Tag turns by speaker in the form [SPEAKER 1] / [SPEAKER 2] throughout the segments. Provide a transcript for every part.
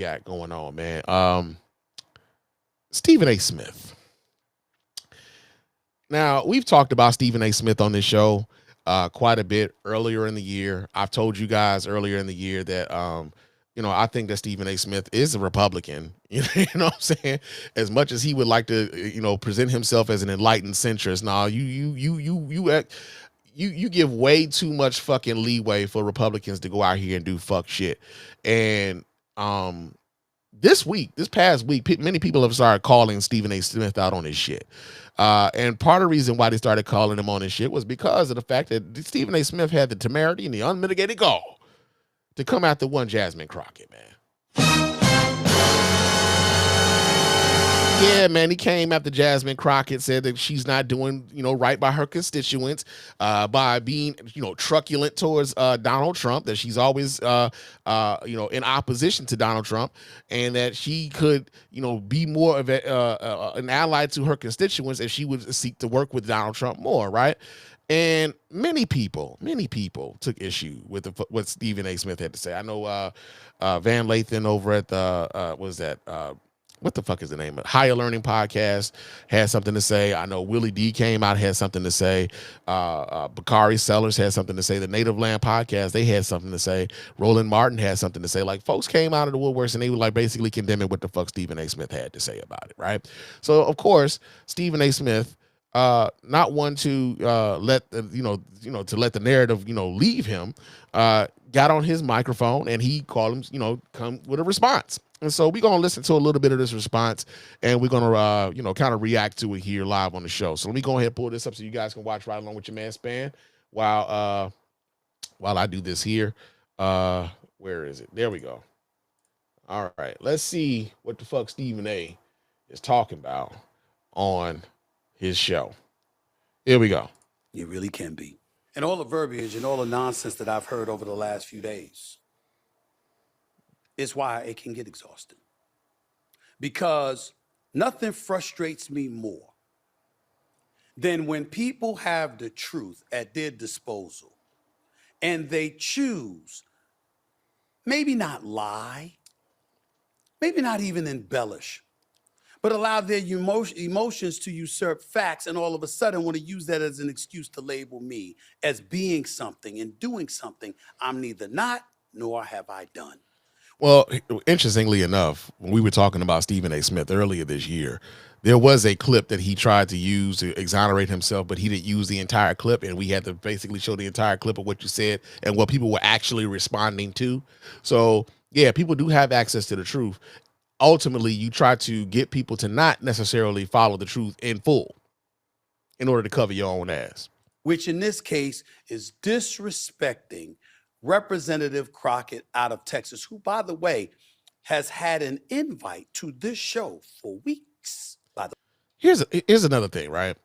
[SPEAKER 1] got going on, man. Stephen A. Smith. Now, we've talked about Stephen A. Smith on this show quite a bit earlier in the year. I've told you guys earlier in the year that, I think that Stephen A. Smith is a Republican. You know what I'm saying? As much as he would like to, present himself as an enlightened centrist, you give way too much fucking leeway for Republicans to go out here and do fuck shit. And this past week, many people have started calling Stephen A. Smith out on his shit. And part of the reason why they started calling him on his shit was because of the fact that Stephen A. Smith had the temerity and the unmitigated gall to come after one Jasmine Crockett, man. Yeah, man, he came after Jasmine Crockett, said that she's not doing, right by her constituents by being, truculent towards Donald Trump, that she's always, in opposition to Donald Trump, and that she could, be more of an ally to her constituents if she would seek to work with Donald Trump more, right? And many people took issue with what Stephen A. Smith had to say. I know Van Lathan over at the, what the fuck is the name of it? Higher Learning Podcast had something to say. I know Willie D came out, had something to say. Bakari Sellers had something to say. The Native Land Podcast, they had something to say. Roland Martin had something to say. Like, folks came out of the woodworks and they were like basically condemning what the fuck Stephen A. Smith had to say about it, right? So, of course, Stephen A. Smith, not one to let the narrative, leave him, got on his microphone and he called him, come with a response. And so we're going to listen to a little bit of this response, and we're going to, kind of react to it here live on the show. So let me go ahead and pull this up so you guys can watch right along with your man Spann while I do this here. Where is it? There we go. All right. Let's see what the fuck Stephen A. is talking about on his show. Here we go.
[SPEAKER 2] It really can be. And all the verbiage and all the nonsense that I've heard over the last few days is why it can get exhausting. Because nothing frustrates me more than when people have the truth at their disposal and they choose, maybe not lie, maybe not even embellish, but allow their emotions to usurp facts, and all of a sudden want to use that as an excuse to label me as being something and doing something I'm neither not nor have I done.
[SPEAKER 1] Well, interestingly enough, when we were talking about Stephen A. Smith earlier this year, there was a clip that he tried to use to exonerate himself, but he didn't use the entire clip, and we had to basically show the entire clip of what you said and what people were actually responding to. So, yeah, people do have access to the truth. Ultimately, you try to get people to not necessarily follow the truth in full in order to cover your own ass.
[SPEAKER 2] Which in this case is disrespecting Representative Crockett out of Texas, who, by the way, has had an invite to this show for weeks.
[SPEAKER 1] Here's another thing, right?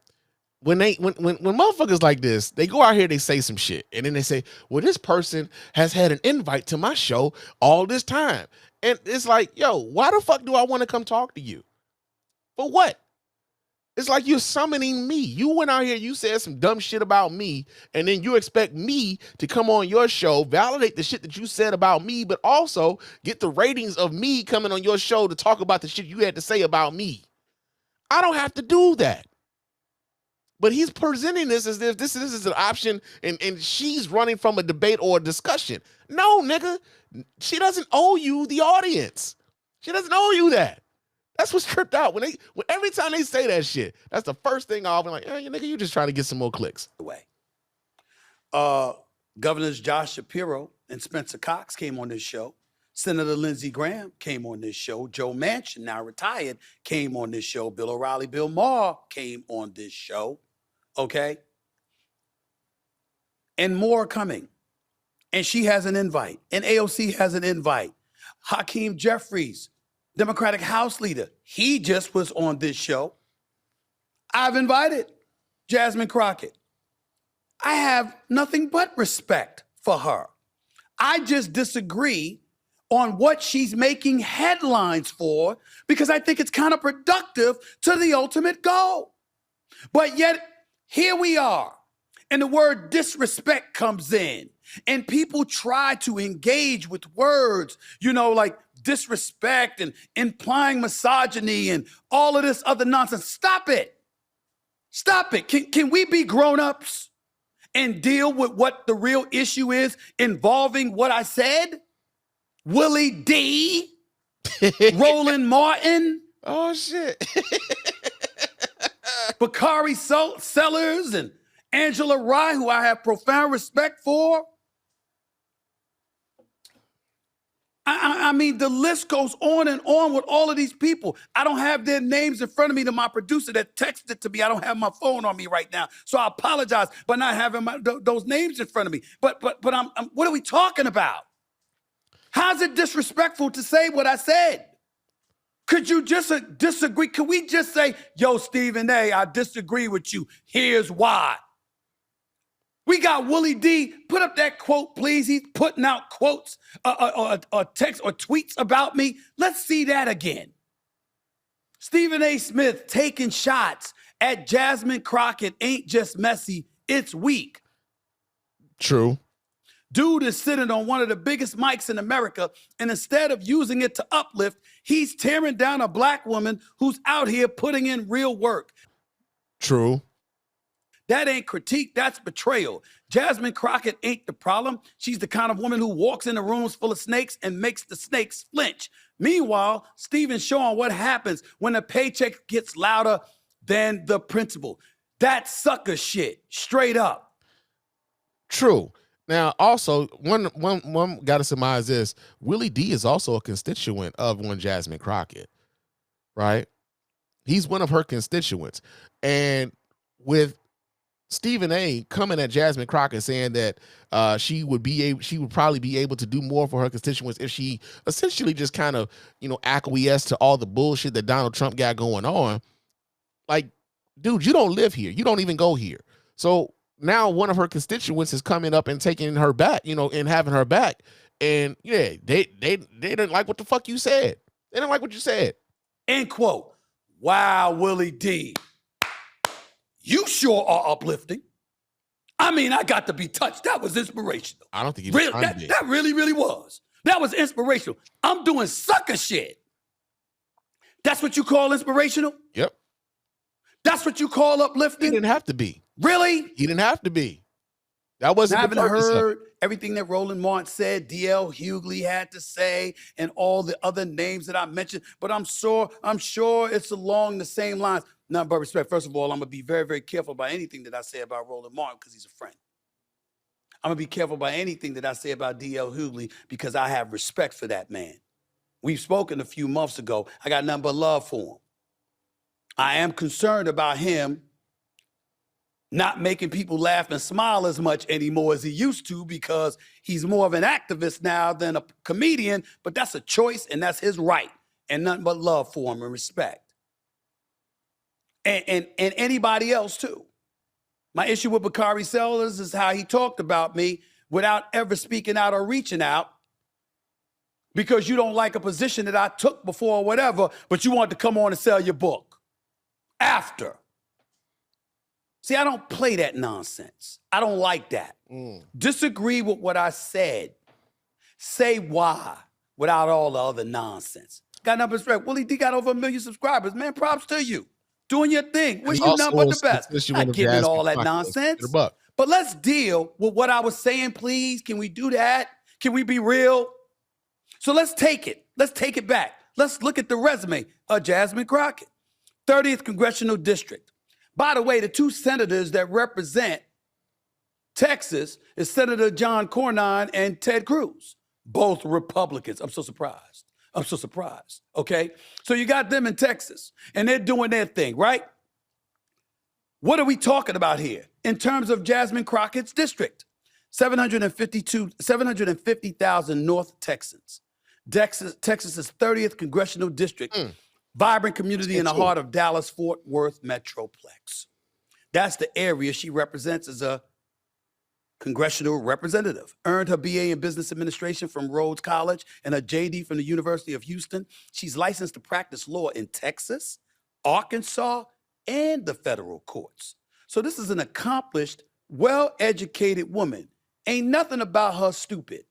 [SPEAKER 1] When motherfuckers like this, they go out here, they say some shit, and then they say, well, this person has had an invite to my show all this time. And it's like, yo, why the fuck do I want to come talk to you? For what? It's like you're summoning me. You went out here, you said some dumb shit about me, and then you expect me to come on your show, validate the shit that you said about me, but also get the ratings of me coming on your show to talk about the shit you had to say about me. I don't have to do that. But he's presenting this as if this is an option, and she's running from a debate or a discussion. No, nigga. She doesn't owe you the audience. She doesn't owe you that. That's what's tripped out. When every time they say that shit, that's the first thing I'll be like, hey, nigga, you just trying to get some more clicks.
[SPEAKER 2] Governors Josh Shapiro and Spencer Cox came on this show. Senator Lindsey Graham came on this show. Joe Manchin, now retired, came on this show. Bill O'Reilly, Bill Maher came on this show. Okay? And more are coming. And she has an invite. And AOC has an invite. Hakeem Jeffries, Democratic House Leader, he just was on this show. I've invited Jasmine Crockett. I have nothing but respect for her. I just disagree on what she's making headlines for because I think it's counterproductive to the ultimate goal. But yet, here we are, and the word disrespect comes in, and people try to engage with words, like disrespect and implying misogyny and all of this other nonsense. Stop it. Stop it. Can we be grown-ups and deal with what the real issue is involving what I said? Willie D, Roland Martin.
[SPEAKER 1] Oh, shit.
[SPEAKER 2] Bakari Sellers and Angela Rye, who I have profound respect for. I mean, the list goes on and on with all of these people. I don't have their names in front of me. To my producer that texted it to me, I don't have my phone on me right now, so I apologize for not having those names in front of me. But I'm what are we talking about? How's it disrespectful to say what I said? Could you just disagree? Could we just say, yo, Stephen A., I disagree with you. Here's why. We got Willie D. Put up that quote, please. He's putting out quotes or text or tweets about me. Let's see that again. Stephen A. Smith taking shots at Jasmine Crockett ain't just messy, it's weak.
[SPEAKER 1] True.
[SPEAKER 2] Dude is sitting on one of the biggest mics in America, and instead of using it to uplift, he's tearing down a black woman who's out here putting in real work.
[SPEAKER 1] True.
[SPEAKER 2] That ain't critique, that's betrayal. Jasmine Crockett ain't the problem. She's the kind of woman who walks into rooms full of snakes and makes the snakes flinch. Meanwhile, Stephen's showing what happens when a paycheck gets louder than the principal. That's sucker shit, straight up.
[SPEAKER 1] True. Now, also, one got to surmise this. Willie D is also a constituent of one Jasmine Crockett, right? He's one of her constituents. And with Stephen A. coming at Jasmine Crockett saying that she would probably be able to do more for her constituents if she essentially just kind of, acquiesced to all the bullshit that Donald Trump got going on. Like, dude, you don't live here. You don't even go here. So now one of her constituents is coming up and taking her back, and having her back. And yeah, they didn't like what the fuck you said. They didn't like what you said.
[SPEAKER 2] End quote. Wow, Willie D. You sure are uplifting. I mean, I got to be touched. That was inspirational.
[SPEAKER 1] I don't think he was trying to be.
[SPEAKER 2] That really, really was. That was inspirational. I'm doing sucker shit. That's what you call inspirational?
[SPEAKER 1] Yep.
[SPEAKER 2] That's what you call uplifting?
[SPEAKER 1] He didn't have to be.
[SPEAKER 2] Really?
[SPEAKER 1] He didn't have to be. That wasn't.
[SPEAKER 2] I haven't heard everything that Roland Martin said, D.L. Hughley had to say, and all the other names that I mentioned, but I'm sure it's along the same lines. None but respect. First of all, I'm going to be very, very careful about anything that I say about Roland Martin because he's a friend. I'm going to be careful about anything that I say about D.L. Hughley because I have respect for that man. We've spoken a few months ago. I got nothing but love for him. I am concerned about him not making people laugh and smile as much anymore as he used to because he's more of an activist now than a comedian, but that's a choice and that's his right, and nothing but love for him and respect. And anybody else too. My issue with Bakari Sellers is how he talked about me without ever speaking out or reaching out because you don't like a position that I took before or whatever, but you want to come on and sell your book after. See, I don't play that nonsense. I don't like that. Disagree with what I said. Say why without all the other nonsense. Got nothing but respect. Willie D got over 1 million subscribers. Man, props to you. Doing your thing. Wish you nothing but the best. Not giving all that nonsense. But let's deal with what I was saying, please. Can we do that? Can we be real? So let's take it. Let's take it back. Let's look at the resume of Jasmine Crockett. 30th Congressional District. By the way, the two senators that represent Texas is Senator John Cornyn and Ted Cruz, both Republicans. I'm so surprised. Okay? So you got them in Texas, and they're doing their thing, right? What are we talking about here in terms of Jasmine Crockett's district? 750,000 North Texans. Texas's 30th Congressional District. Vibrant community in the heart of Dallas-Fort Worth Metroplex. That's the area she represents as a congressional representative. Earned her BA in Business Administration from Rhodes College and a JD from the University of Houston. She's licensed to practice law in Texas, Arkansas, and the federal courts. So this is an accomplished, well-educated woman. Ain't nothing about her stupid.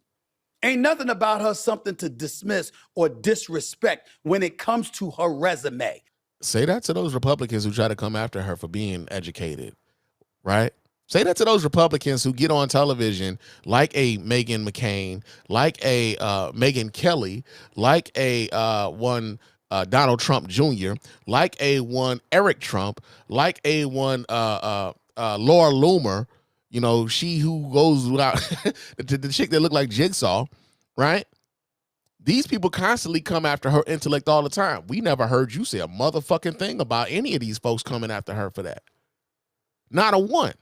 [SPEAKER 2] Ain't nothing about her something to dismiss or disrespect when it comes to her resume.
[SPEAKER 1] Say that to those Republicans who try to come after her for being educated, right? Say that to those Republicans who get on television like a Meghan McCain, like a Megyn Kelly, like a one Donald Trump Jr., like a one Eric Trump, like a one Laura Loomer, you know, she who goes without the chick that looked like Jigsaw, right? These people constantly come after her intellect all the time. We never heard you say a motherfucking thing about any of these folks coming after her for that. Not a one.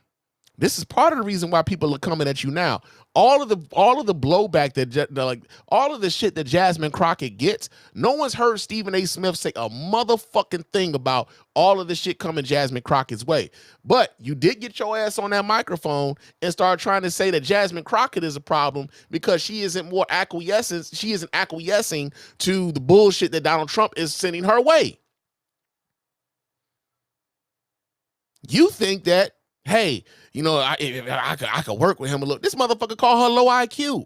[SPEAKER 1] This is part of the reason why people are coming at you now. All of the blowback that like all of the shit that Jasmine Crockett gets, no one's heard Stephen A. Smith say a motherfucking thing about all of the shit coming Jasmine Crockett's way. But you did get your ass on that microphone and start trying to say that Jasmine Crockett is a problem because she isn't acquiescing to the bullshit that Donald Trump is sending her way. You think that, hey, you know, I could work with him a little. This motherfucker call her low IQ.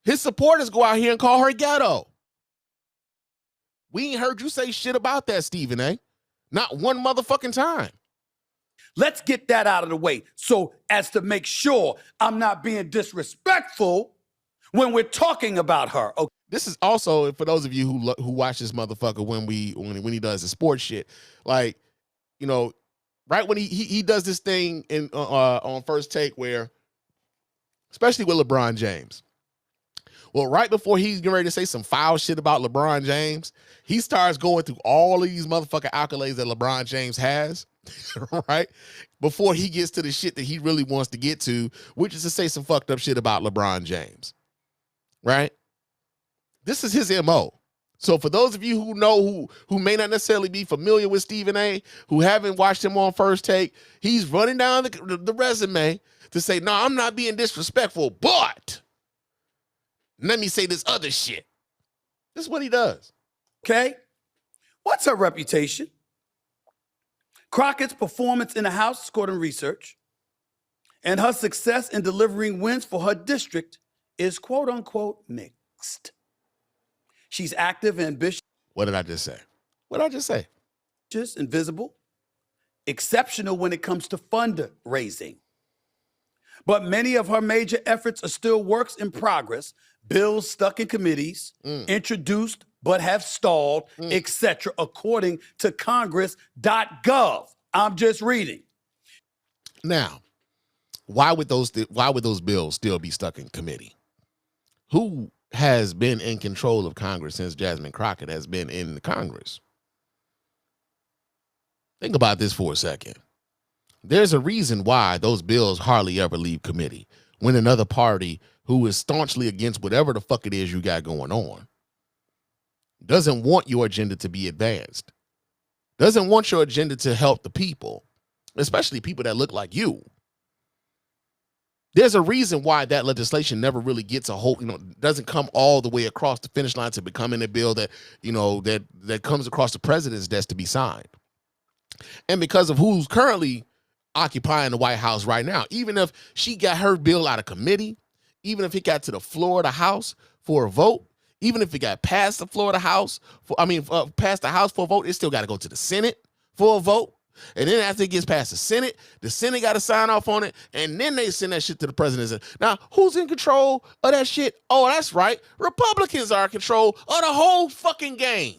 [SPEAKER 1] His supporters go out here and call her ghetto. We ain't heard you say shit about that, Stephen A. Not one motherfucking time.
[SPEAKER 2] Let's get that out of the way so as to make sure I'm not being disrespectful when we're talking about her. Okay.
[SPEAKER 1] This is also for those of you who watch this motherfucker when he does the sports shit. Like, you know, right when he does this thing in on First Take where, especially with LeBron James. Well, right before he's getting ready to say some foul shit about LeBron James, he starts going through all of these motherfucking accolades that LeBron James has, right? Before he gets to the shit that he really wants to get to, which is to say some fucked up shit about LeBron James, right? This is his MO. So for those of you who know who may not necessarily be familiar with Stephen A., who haven't watched him on First Take, he's running down the resume to say, no, I'm not being disrespectful, but let me say this other shit. This is what he does.
[SPEAKER 2] Okay? What's her reputation? Crockett's performance in the House, according to research, and her success in delivering wins for her district is quote unquote mixed. She's active and ambitious.
[SPEAKER 1] What did I just say? What did I just say?
[SPEAKER 2] And visible, exceptional when it comes to fundraising. But many of her major efforts are still works in progress, bills stuck in committees, introduced but have stalled, etc., according to Congress.gov. I'm just reading.
[SPEAKER 1] Now, why would those bills still be stuck in committee? Who has been in control of Congress since Jasmine Crockett has been in the Congress? Think about this for a second. There's a reason why those bills hardly ever leave committee when another party who is staunchly against whatever the fuck it is you got going on doesn't want your agenda to be advanced, doesn't want your agenda to help the people, especially people that look like you. There's a reason why that legislation never really gets a whole, doesn't come all the way across the finish line to becoming a bill that, that comes across the president's desk to be signed. And because of who's currently occupying the White House right now, even if she got her bill out of committee, even if it got to the floor of the House for a vote, even if it got past the floor of the House, past the House for a vote, it still got to go to the Senate for a vote. And then after it gets past the Senate got to sign off on it, and then they send that shit to the president. Now, who's in control of that shit? Oh, that's right. Republicans are in control of the whole fucking game.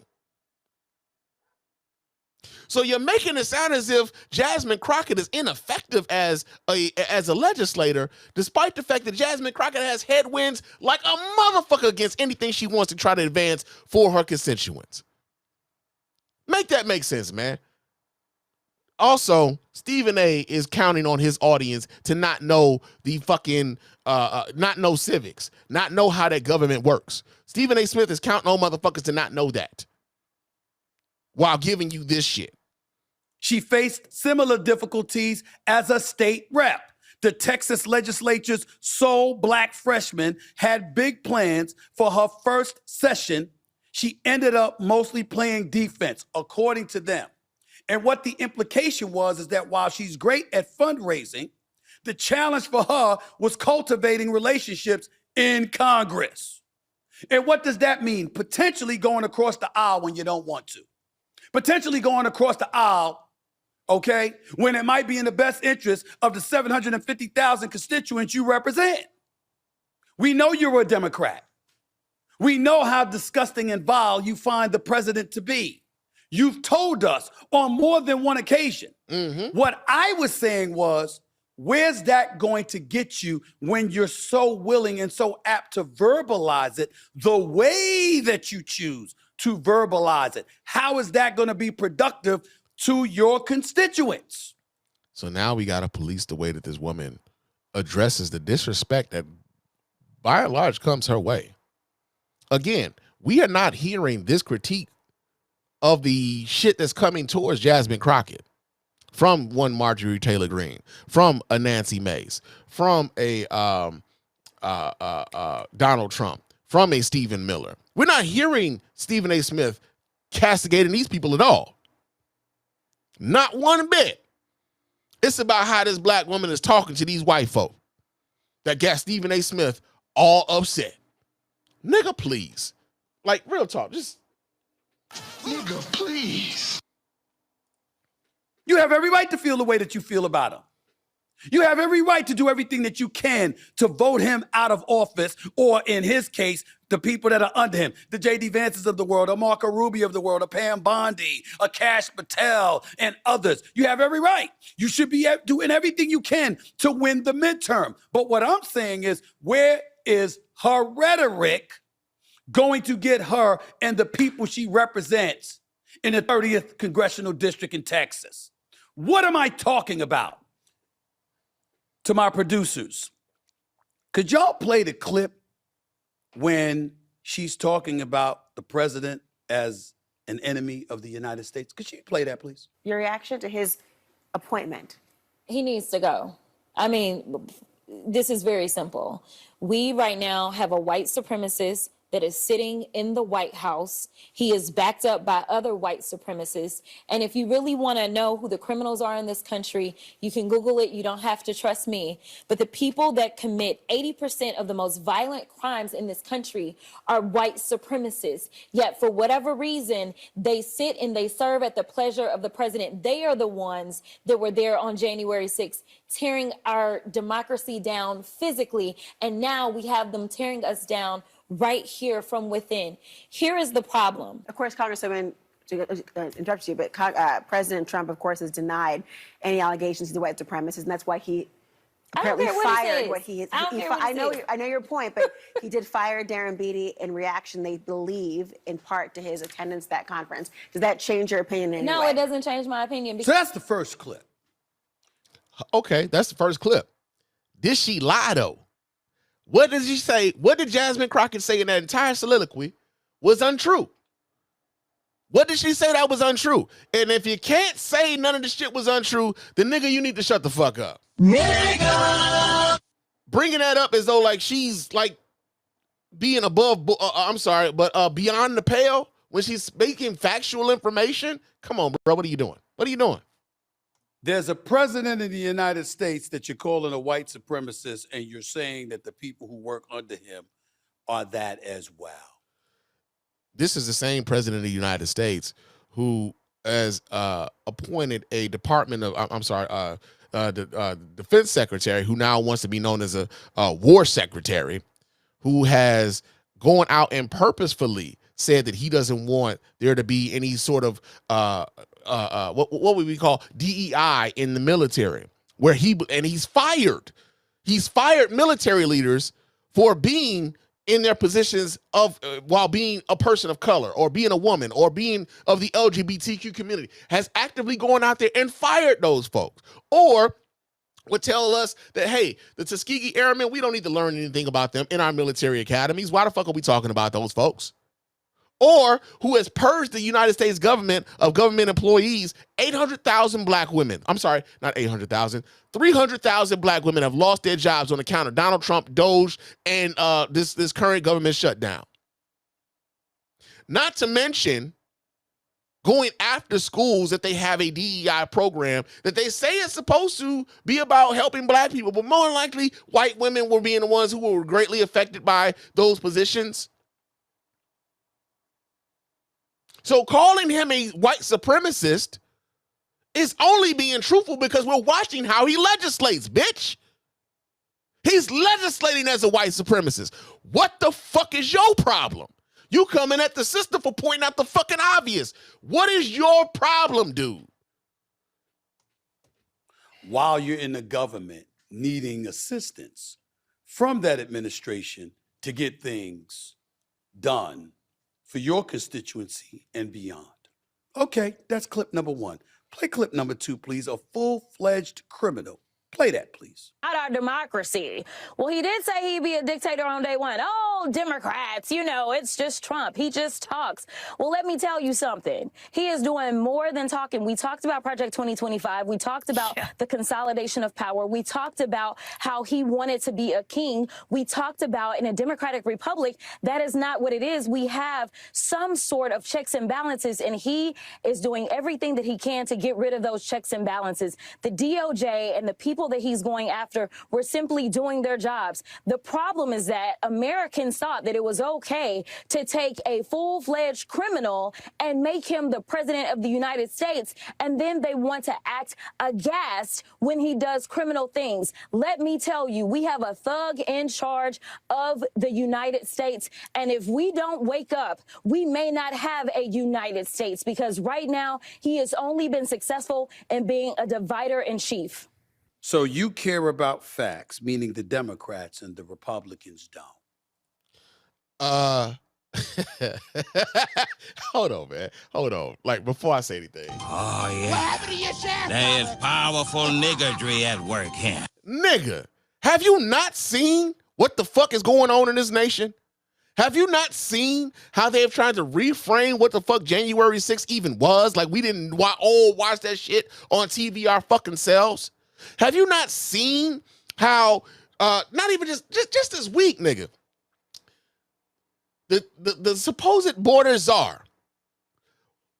[SPEAKER 1] So you're making it sound as if Jasmine Crockett is ineffective as a legislator, despite the fact that Jasmine Crockett has headwinds like a motherfucker against anything she wants to try to advance for her constituents. Make that make sense, man. Also, Stephen A. is counting on his audience to not know the fucking, not know civics, not know how that government works. Stephen A. Smith is counting on motherfuckers to not know that while giving you this shit.
[SPEAKER 2] She faced similar difficulties as a state rep. The Texas legislature's sole black freshman had big plans for her first session. She ended up mostly playing defense, according to them. And what the implication was is that while she's great at fundraising, The challenge for her was cultivating relationships in Congress. And what does that mean? Potentially going across the aisle when you don't want to. Potentially going across the aisle, okay, when it might be in the best interest of the 750,000 constituents you represent. We know you're a Democrat. We know how disgusting and vile you find the president to be. You've told us on more than one occasion. What I was saying was, where's that going to get you when you're so willing and so apt to verbalize it the way that you choose to verbalize it? How is that going to be productive to your constituents?
[SPEAKER 1] So now we got to police the way that this woman addresses the disrespect that by and large comes her way. Again, we are not hearing this critique of the shit that's coming towards Jasmine Crockett from one Marjorie Taylor Greene, from a Nancy Mace, from a Donald Trump, from a Stephen Miller. We're not hearing Stephen A. Smith castigating these people at all. Not one bit. It's about how this black woman is talking to these white folk that got Stephen A. Smith all upset. Nigga, please. Like, real talk, just... Nigga, please.
[SPEAKER 2] You have every right to feel the way that you feel about him. You have every right to do everything that you can to vote him out of office, or in his case, the people that are under him, the J.D. Vances of the world, a Marco Rubio of the world, a Pam Bondi, a Kash Patel, and others. You have every right. You should be doing everything you can to win the midterm. But what I'm saying is, where is her rhetoric going to get her and the people she represents in the 30th Congressional District in Texas? What am I talking about? To my producers, could y'all play the clip when she's talking about the president as an enemy of the United States? Could you play that, please?
[SPEAKER 3] Your reaction to his appointment?
[SPEAKER 4] He needs to go. I mean, this is very simple. We right now have a white supremacist that is sitting in the White House. He is backed up by other white supremacists. And if you really want to know who the criminals are in this country, you can Google it. You don't have to trust me. But the people that commit 80% of the most violent crimes in this country are white supremacists. Yet for whatever reason, they sit and they serve at the pleasure of the president. They are the ones that were there on January 6th, tearing our democracy down physically. And now we have them tearing us down right here from within. Here is the problem.
[SPEAKER 3] Of course, Congresswoman, to interrupt you, but President Trump, of course, has denied any allegations he's a white supremacist, and that's why he apparently fired what he. I know your point, but he did fire Darren Beatty in reaction, they believe, in part to his attendance at that conference. Does that change your opinion in any way?
[SPEAKER 4] No, it doesn't change my opinion.
[SPEAKER 2] So that's the first clip.
[SPEAKER 1] Okay, that's the first clip. Did she lie, though? What did she say? What did Jasmine Crockett say in that entire soliloquy was untrue? What did she say that was untrue? And if you can't say none of the shit was untrue, then nigga, you need to shut the fuck up. Nigga! Bringing that up as though like she's like being above, beyond the pale when she's speaking factual information. Come on, bro, what are you doing? What are you doing?
[SPEAKER 2] There's a president in the United States that you're calling a white supremacist, and you're saying that the people who work under him are that as well.
[SPEAKER 1] This is the same president of the United States who has appointed a Department of, the Defense Secretary, who now wants to be known as a War Secretary, who has gone out and purposefully said that he doesn't want there to be any sort of what would we call DEI in the military, where he's fired military leaders for being in their positions of while being a person of color or being a woman or being of the LGBTQ community, has actively gone out there and fired those folks, or would tell us that, hey, the Tuskegee Airmen, we don't need to learn anything about them in our military academies. Why the fuck are we talking about those folks? Or who has purged the United States government of government employees. 800,000 black women. I'm sorry, not 800,000. 300,000 black women have lost their jobs on account of Donald Trump, Doge, and this current government shutdown. Not to mention going after schools that they have a DEI program that they say is supposed to be about helping black people, but more than likely, white women were being the ones who were greatly affected by those positions. So calling him a white supremacist is only being truthful because we're watching how he legislates, bitch. He's legislating as a white supremacist. What the fuck is your problem? You coming at the sister for pointing out the fucking obvious. What is your problem, dude?
[SPEAKER 2] While you're in the government needing assistance from that administration to get things done for your constituency and beyond. Okay, that's clip number 1. Play clip number 2, please. A full-fledged criminal. Play that, please.
[SPEAKER 4] Not our democracy. Well, he did say he'd be a dictator on day one. Oh, Democrats, it's just Trump. He just talks. Well, let me tell you something. He is doing more than talking. We talked about Project 2025. We talked about the consolidation of power. We talked about how he wanted to be a king. We talked about in a democratic republic, that is not what it is. We have some sort of checks and balances, and he is doing everything that he can to get rid of those checks and balances. The DOJ and the people that he's going after were simply doing their jobs. The problem is that Americans thought that it was okay to take a full-fledged criminal and make him the president of the United States, and then they want to act aghast when he does criminal things. Let me tell you, we have a thug in charge of the United States, and if we don't wake up, we may not have a United States, because right now he has only been successful in being a divider in chief.
[SPEAKER 2] So you care about facts, meaning the Democrats and the Republicans don't.
[SPEAKER 1] Hold on, man. Hold on. Like, before I say anything.
[SPEAKER 5] Oh, yeah. What happened to your sheriff? There is powerful niggardry at work here.
[SPEAKER 1] Nigga, have you not seen what the fuck is going on in this nation? Have you not seen how they've tried to reframe what the fuck January 6th even was? Like, we didn't watch that shit on TV our fucking selves. Have you not seen how, not even just this week, nigga, the supposed border czar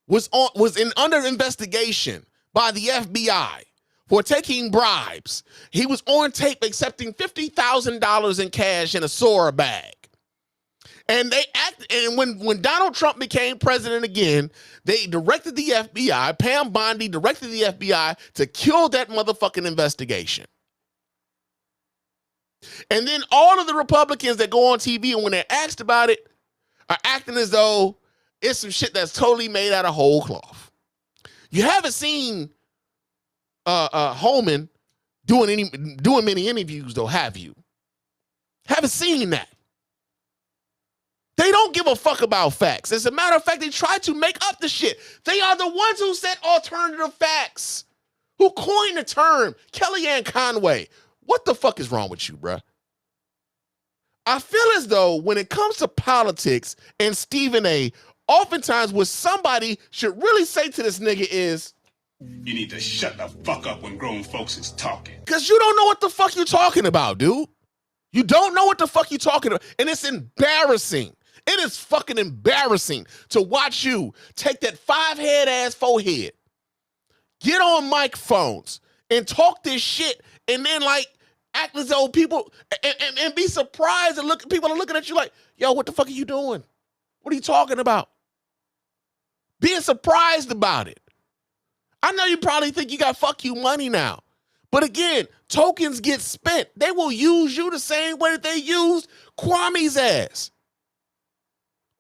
[SPEAKER 1] was under investigation by the FBI for taking bribes. He was on tape accepting $50,000 in cash in a Sora bag. And when Donald Trump became president again, they directed the FBI, Pam Bondi directed the FBI to kill that motherfucking investigation. And then all of the Republicans that go on TV and when they're asked about it are acting as though it's some shit that's totally made out of whole cloth. You haven't seen Holman doing many interviews though, have you? Haven't seen that. They don't give a fuck about facts. As a matter of fact, they try to make up the shit. They are the ones who said alternative facts, who coined the term. Kellyanne Conway. What the fuck is wrong with you, bruh? I feel as though when it comes to politics and Stephen A., oftentimes what somebody should really say to this nigga is,
[SPEAKER 6] you need to shut the fuck up when grown folks is talking.
[SPEAKER 1] Because you don't know what the fuck you're talking about, dude. You don't know what the fuck you're talking about. And it's embarrassing. It is fucking embarrassing to watch you take that 5-head ass forehead, get on microphones and talk this shit, and then like act as though people and be surprised and people are looking at you like, yo, what the fuck are you doing? What are you talking about? Being surprised about it. I know you probably think you got fuck you money now. But again, tokens get spent. They will use you the same way that they used Kwame's ass.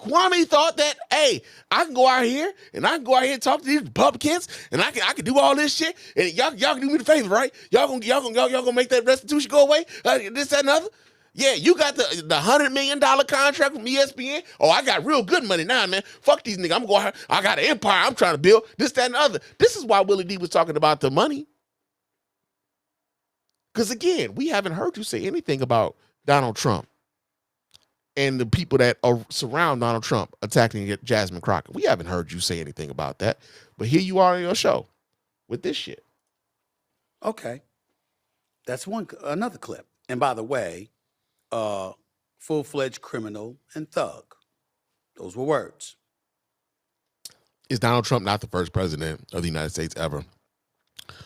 [SPEAKER 1] Kwame thought that, hey, I can go out here and talk to these Republicans and I can do all this shit and y'all can do me the favor, right? Y'all gonna make that restitution go away? This, that, and other? Yeah, you got the $100 million contract from ESPN. Oh, I got real good money now, man. Fuck these niggas. I'm going out here. I got an empire I'm trying to build. This, that, and other. This is why Willie D was talking about the money. Because again, we haven't heard you say anything about Donald Trump and the people that surround Donald Trump attacking Jasmine Crockett. We haven't heard you say anything about that. But here you are on your show with this shit.
[SPEAKER 2] Okay. That's another clip. And by the way, full-fledged criminal and thug. Those were words.
[SPEAKER 1] Is Donald Trump not the first president of the United States ever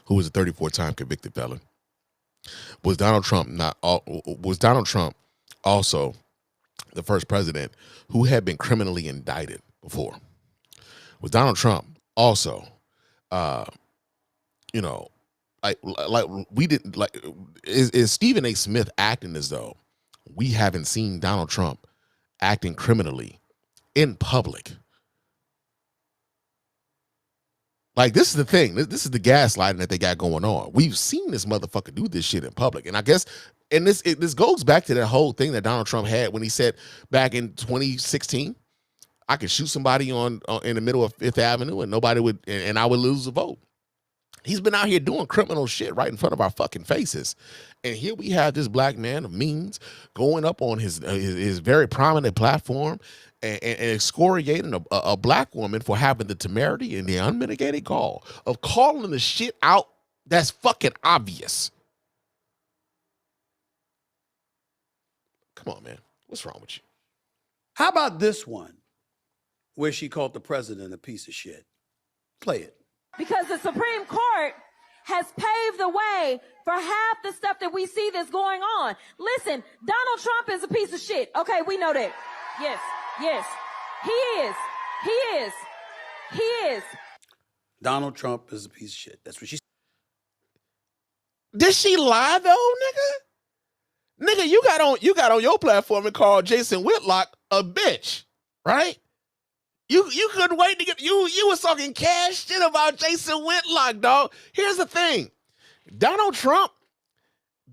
[SPEAKER 1] who was a 34-time convicted felon? Was Donald Trump also the first president who had been criminally indicted before? Was Donald Trump also, is Stephen A. Smith acting as though we haven't seen Donald Trump acting criminally in public? Like, this is the thing. This is the gaslighting that they got going on. We've seen this motherfucker do this shit in public. And I guess, and this goes back to that whole thing that Donald Trump had when he said back in 2016, I could shoot somebody in the middle of Fifth Avenue and nobody would, and I would lose a vote. He's been out here doing criminal shit right in front of our fucking faces. And here we have this black man of means going up on his very prominent platform and excoriating a black woman for having the temerity and the unmitigated gall of calling the shit out that's fucking obvious. Come on, man. What's wrong with you?
[SPEAKER 2] How about this one where she called the president a piece of shit? Play it.
[SPEAKER 7] Because the Supreme Court has paved the way for half the stuff that we see that's going on. Listen, Donald Trump is a piece of shit. Okay, we know that. Yes. He is.
[SPEAKER 2] Donald Trump is a piece of shit. That's what she said.
[SPEAKER 1] Did she lie though, nigga? Nigga, you got on your platform and called Jason Whitlock a bitch, right? You couldn't wait to get you was talking cash shit about Jason Whitlock, dog. Here's the thing. Donald Trump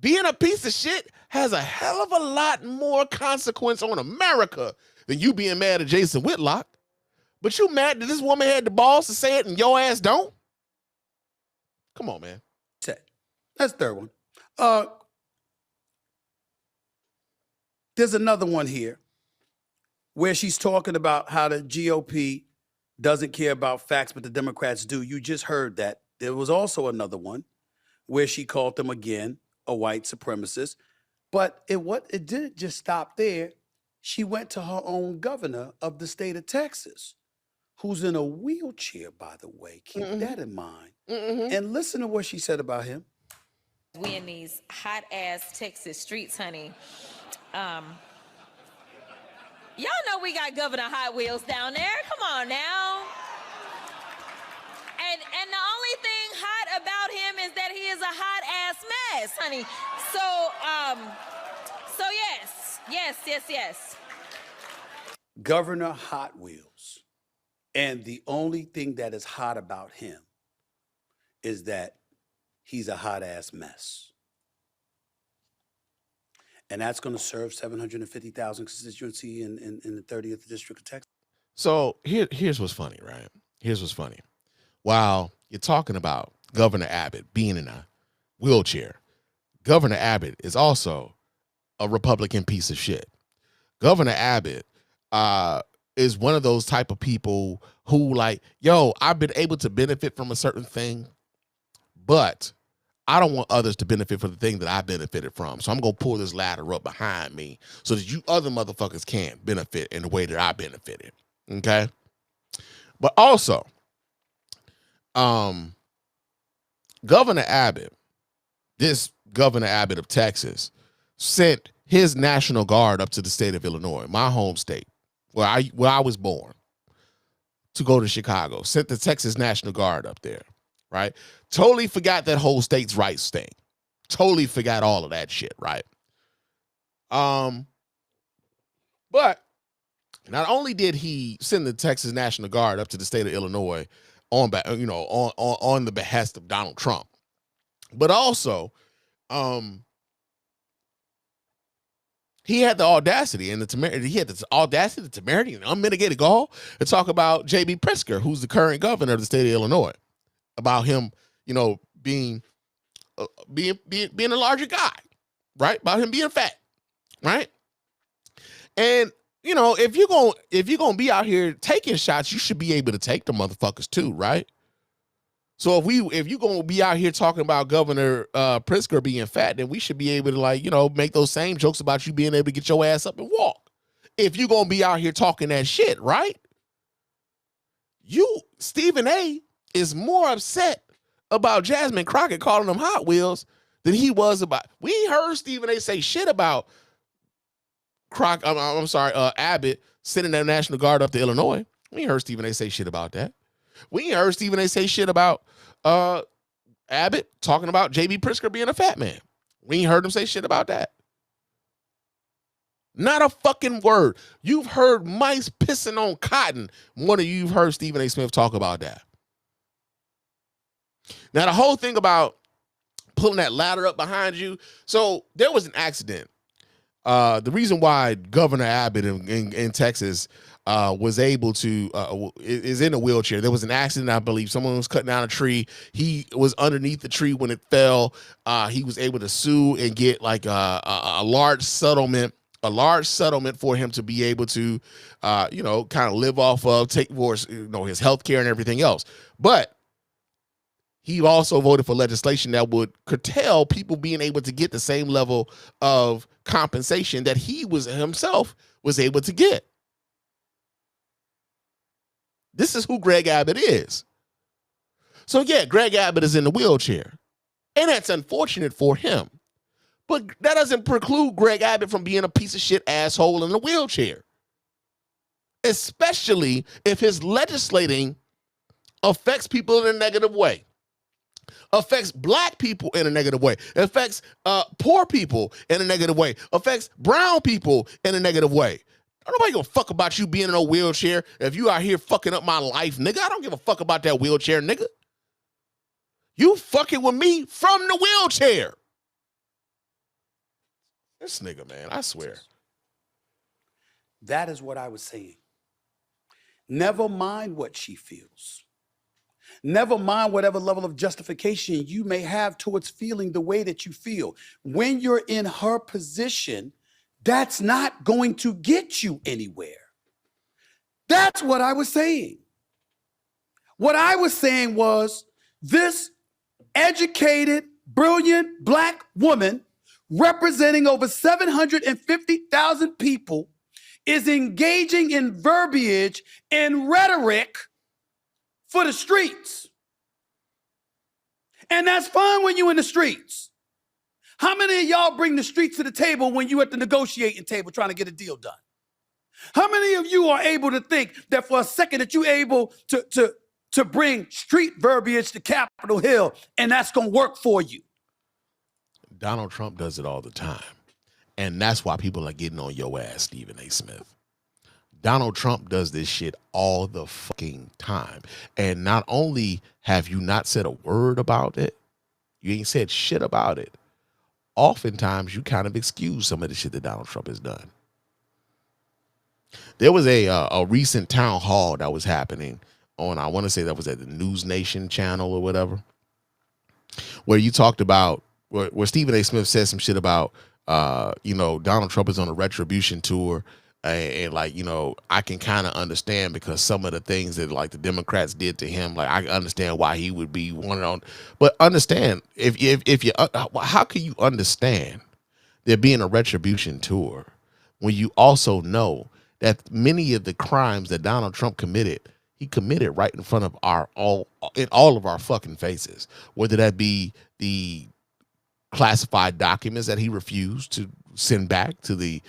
[SPEAKER 1] being a piece of shit has a hell of a lot more consequence on America than you being mad at Jason Whitlock. But you mad that this woman had the balls to say it and your ass don't? Come on, man.
[SPEAKER 2] That's the third one. There's another one here where she's talking about how the GOP doesn't care about facts, but the Democrats do. You just heard that. There was also another one where she called them again a white supremacist. But it didn't just stop there. She went to her own governor of the state of Texas, who's in a wheelchair, by the way. Keep that in mind. And listen to what she said about him.
[SPEAKER 8] We in these hot-ass Texas streets, honey. Y'all know we got Governor Hot Wheels down there. Come on now. And the only thing hot about him is that he is a hot-ass mess, honey. So yes.
[SPEAKER 2] Governor Hot Wheels. And the only thing that is hot about him is that he's a hot-ass mess. And that's going to serve 750,000 constituency in the 30th District of Texas.
[SPEAKER 1] So here's what's funny, right? Here's what's funny. While you're talking about Governor Abbott being in a wheelchair, Governor Abbott is also a Republican piece of shit. Governor Abbott is one of those type of people who like, yo, I've been able to benefit from a certain thing, but I don't want others to benefit from the thing that I benefited from. So I'm going to pull this ladder up behind me so that you other motherfuckers can't benefit in the way that I benefited. Okay? But also, Governor Abbott, this Governor Abbott of Texas, sent his National Guard up to the state of Illinois, my home state, where I was born, to go to Chicago. Sent the Texas National Guard up there, right? Totally forgot that whole states' rights thing. Totally forgot all of that shit, right? But not only did he send the Texas National Guard up to the state of Illinois on the behest of Donald Trump, but also he had the audacity and the temerity and unmitigated gall to talk about J.B. Pritzker, who's the current governor of the state of Illinois, about him, being a larger guy, right? About him being fat, right? And if you're gonna be out here taking shots, you should be able to take the motherfuckers too, right? So if you're gonna be out here talking about Governor Pritzker being fat, then we should be able to make those same jokes about you being able to get your ass up and walk. If you're gonna be out here talking that shit, right? Stephen A is more upset about Jasmine Crockett calling them Hot Wheels than he was about. We ain't heard Stephen A say shit about Abbott sending that National Guard up to Illinois. We ain't heard Stephen A say shit about that. We ain't heard Stephen A say shit about Abbott talking about J.B. Pritzker being a fat man. We ain't heard him say shit about that. Not a fucking word. You've heard mice pissing on cotton more than you've heard Stephen A. Smith talk about that. Now, the whole thing about pulling that ladder up behind you. So there was an accident. The reason why Governor Abbott in Texas was able to is in a wheelchair. There was an accident, I believe. Someone was cutting down a tree. He was underneath the tree when it fell. He was able to sue and get like a large settlement for him to be able to, kind of live off of, take for his health care and everything else. But he also voted for legislation that would curtail people being able to get the same level of compensation that he himself was able to get. This is who Greg Abbott is. So yeah, Greg Abbott is in the wheelchair, and that's unfortunate for him. But that doesn't preclude Greg Abbott from being a piece of shit asshole in a wheelchair. Especially if his legislating affects people in a negative way. Affects black people in a negative way. Affects poor people in a negative way. Affects brown people in a negative way. Nobody gonna fuck about you being in a wheelchair if you out here fucking up my life, nigga. I don't give a fuck about that wheelchair, nigga. You fucking with me from the wheelchair. This nigga, man, I swear.
[SPEAKER 2] That is what I was saying. Never mind what she feels. Never mind whatever level of justification you may have towards feeling the way that you feel. When you're in her position, that's not going to get you anywhere. That's what I was saying. What I was saying was this educated, brilliant black woman representing over 750,000 people is engaging in verbiage and rhetoric for the streets. And that's fine when you're in the streets. How many of y'all bring the streets to the table when you at the negotiating table trying to get a deal done? How many of you are able to think that for a second that you're able to bring street verbiage to Capitol Hill and that's going to work for you?
[SPEAKER 1] Donald Trump does it all the time. And that's why people are getting on your ass, Stephen A. Smith. Donald Trump does this shit all the fucking time. And not only have you not said a word about it, you ain't said shit about it. Oftentimes, you kind of excuse some of the shit that Donald Trump has done. There was a recent town hall that was happening on, I want to say that was at the News Nation channel or whatever, where you talked about, where Stephen A. Smith said some shit about, Donald Trump is on a retribution tour. And I can kind of understand because some of the things that like the Democrats did to him, like I can understand why he would be wanted on. But understand if you, how can you understand there being a retribution tour when you also know that many of the crimes that Donald Trump committed, he committed right in front of all of our fucking faces, whether that be the classified documents that he refused to send back to the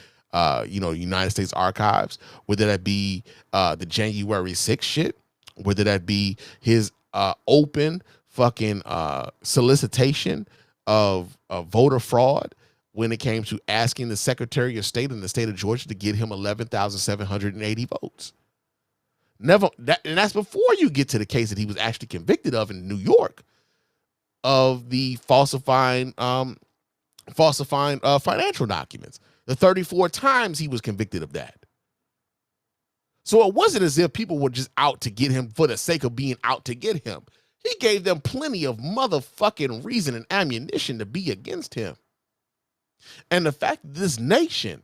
[SPEAKER 1] United States archives, whether that be the January 6th shit, whether that be his open fucking solicitation of voter fraud when it came to asking the Secretary of State in the state of Georgia to get him 11,780 votes. And that's before you get to the case that he was actually convicted of in New York of the falsifying financial documents. The 34 times he was convicted of that. So it wasn't as if people were just out to get him for the sake of being out to get him. He gave them plenty of motherfucking reason and ammunition to be against him. And the fact that this nation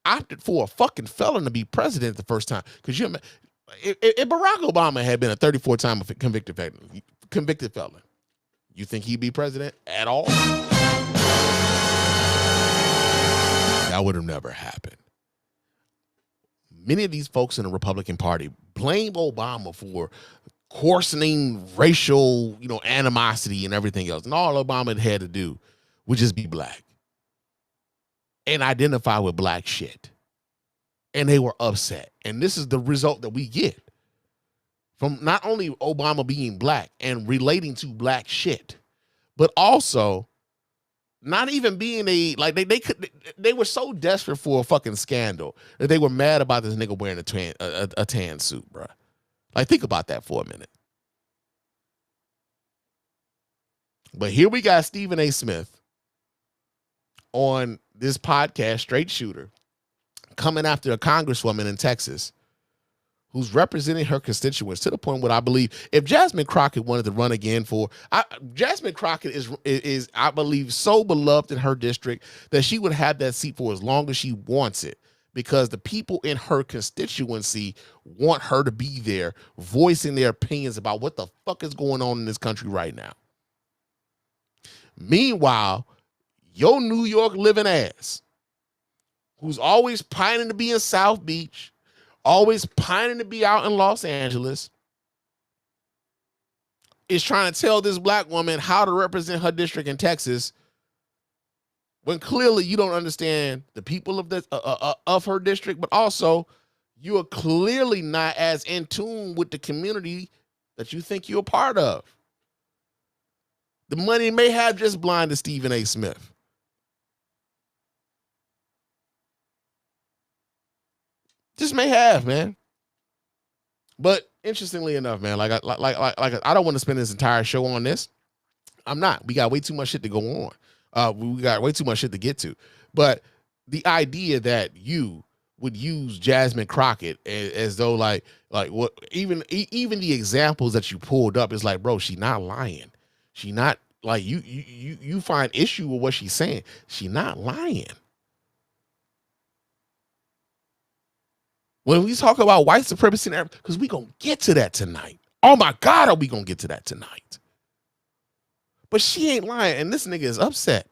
[SPEAKER 1] opted for a fucking felon to be president the first time, because if Barack Obama had been a 34-time convicted felon, you think he'd be president at all? That would have never happened. many of these folks in the Republican Party blame Obama for coarsening racial, animosity and everything else. And all Obama had to do would just be black and identify with black shit. And they were upset. And this is the result that we get from not only Obama being black and relating to black shit, but also not even being they were so desperate for a fucking scandal that they were mad about this nigga wearing a tan suit, bro. Like, think about that for a minute. But here we got Stephen A. Smith on this podcast, Straight Shooter, coming after a congresswoman in Texas who's representing her constituents to the point where I believe if Jasmine Crockett wanted to run again Jasmine Crockett is I believe so beloved in her district that she would have that seat for as long as she wants it, because the people in her constituency want her to be there voicing their opinions about what the fuck is going on in this country right now. Meanwhile, your New York living ass, who's always pining to be in South Beach, always pining to be out in Los Angeles, is trying to tell this black woman how to represent her district in Texas, when clearly you don't understand the people of her district, but also you are clearly not as in tune with the community that you think you're a part of. The money may have just blinded Stephen A. Smith. Just may have, man. But interestingly enough, man, I don't want to spend this entire show on this. I'm not. We got way too much shit to go on. We got way too much shit to get to. But the idea that you would use Jasmine Crockett as though like what even the examples that you pulled up is like, bro, she not lying. She not like you find issue with what she's saying. She not lying. When we talk about white supremacy, because we gonna get to that tonight. Oh my God, are we gonna get to that tonight? But she ain't lying, and this nigga is upset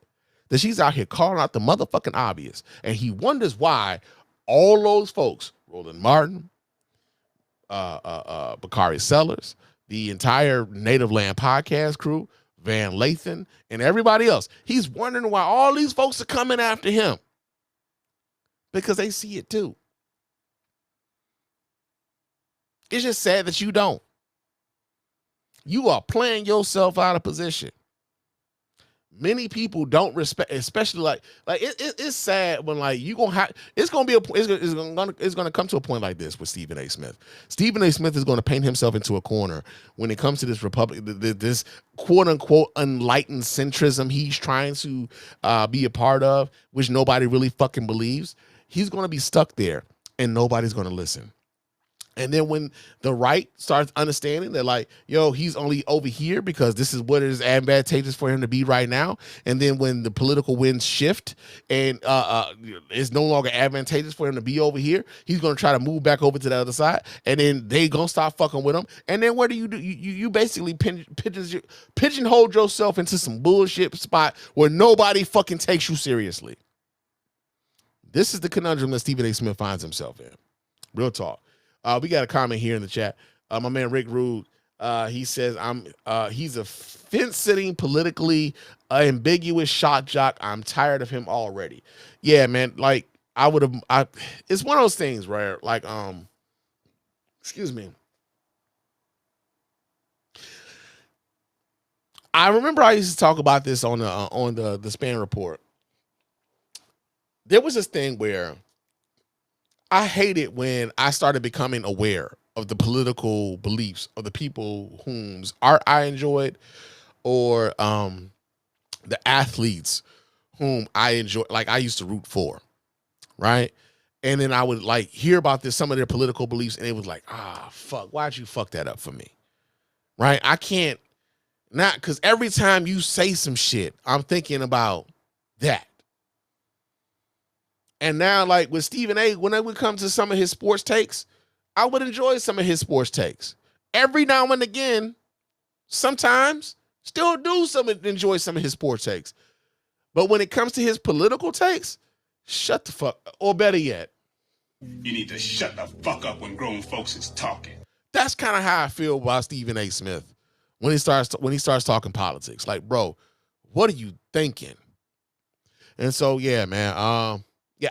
[SPEAKER 1] that she's out here calling out the motherfucking obvious, and he wonders why all those folks, Roland Martin, Bakari Sellers, the entire Native Land podcast crew, Van Lathan, and everybody else, he's wondering why all these folks are coming after him, because they see it too. It's just sad that you don't. You are playing yourself out of position. Many people don't respect, especially it's sad when you gonna have. It's gonna come to a point like this with Stephen A. Smith. Stephen A. Smith is going to paint himself into a corner when it comes to this this quote unquote enlightened centrism he's trying to be a part of, which nobody really fucking believes. He's going to be stuck there, and nobody's going to listen. And then when the right starts understanding that, he's only over here because this is what is advantageous for him to be right now. And then when the political winds shift and it's no longer advantageous for him to be over here, he's going to try to move back over to the other side. And then they going to start fucking with him. And then what do? You basically pigeonhole yourself into some bullshit spot where nobody fucking takes you seriously. This is the conundrum that Stephen A. Smith finds himself in. Real talk. We got a comment here in the chat. My man Rick Rude, he says, he's a fence-sitting, politically ambiguous shot jock. I'm tired of him already. Yeah, man, it's one of those things where, excuse me. I remember I used to talk about this on the Spann Report. There was this thing where I hated when I started becoming aware of the political beliefs of the people whose art I enjoyed, or the athletes whom I enjoy, I used to root for, right? And then I would hear about some of their political beliefs, and it was fuck, why'd you fuck that up for me, right? I can't, not because every time you say some shit, I'm thinking about that. And now, with Stephen A., when it would come to some of his sports takes, I would enjoy some of his sports takes. Every now and again, sometimes, still enjoy some of his sports takes. But when it comes to his political takes, shut the fuck, or better yet,
[SPEAKER 6] You need to shut the fuck up when grown folks is talking.
[SPEAKER 1] That's kind of how I feel about Stephen A. Smith when he starts talking politics. Like, bro, what are you thinking? And so, yeah, man.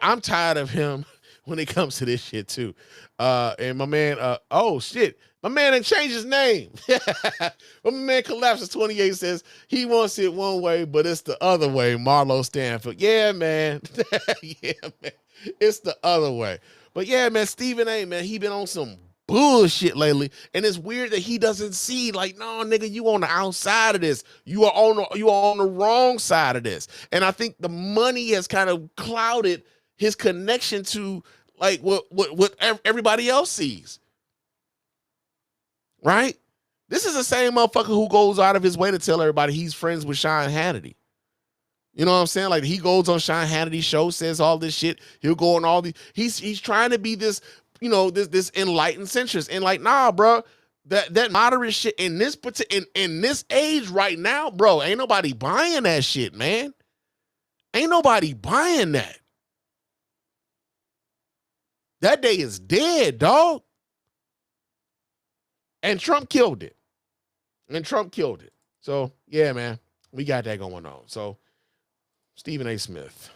[SPEAKER 1] I'm tired of him when it comes to this shit too. And my man, oh shit, my man didn't change his name. My man Collapses 28 says he wants it one way, but it's the other way. Marlo Stanfield. Yeah, man. Yeah, man. It's the other way. But yeah, man, Stephen A, man, he been on some bullshit lately. And it's weird that he doesn't see, like, no, nigga, you on the outside of this. You are on the wrong side of this. And I think the money has kind of clouded his connection to like what everybody else sees. Right? This is the same motherfucker who goes out of his way to tell everybody he's friends with Sean Hannity. You know what I'm saying? Like, he goes on Sean Hannity's show, says all this shit. He'll go on all these. He's trying to be this, you know, this enlightened centrist. And like, nah, bro, that moderate shit in this in this age right now, bro, ain't nobody buying that shit, man. Ain't nobody buying that. That day is dead, dog. And Trump killed it. So, yeah, man, we got that going on. So, Stephen A. Smith.